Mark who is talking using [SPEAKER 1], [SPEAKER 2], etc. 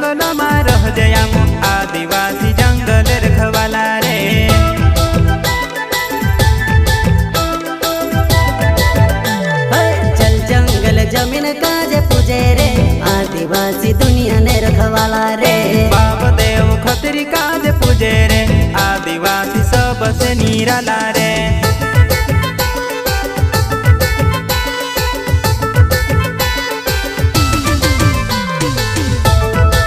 [SPEAKER 1] जंगल में रह जया आदिवासी जंगल रखवाला रे।
[SPEAKER 2] चल जंगल जमीन काज पूजे रे आदिवासी दुनिया ने रखवाला रे।
[SPEAKER 1] बाप देव खतरी काज पूजे रे आदिवासी सबसे निराला रे।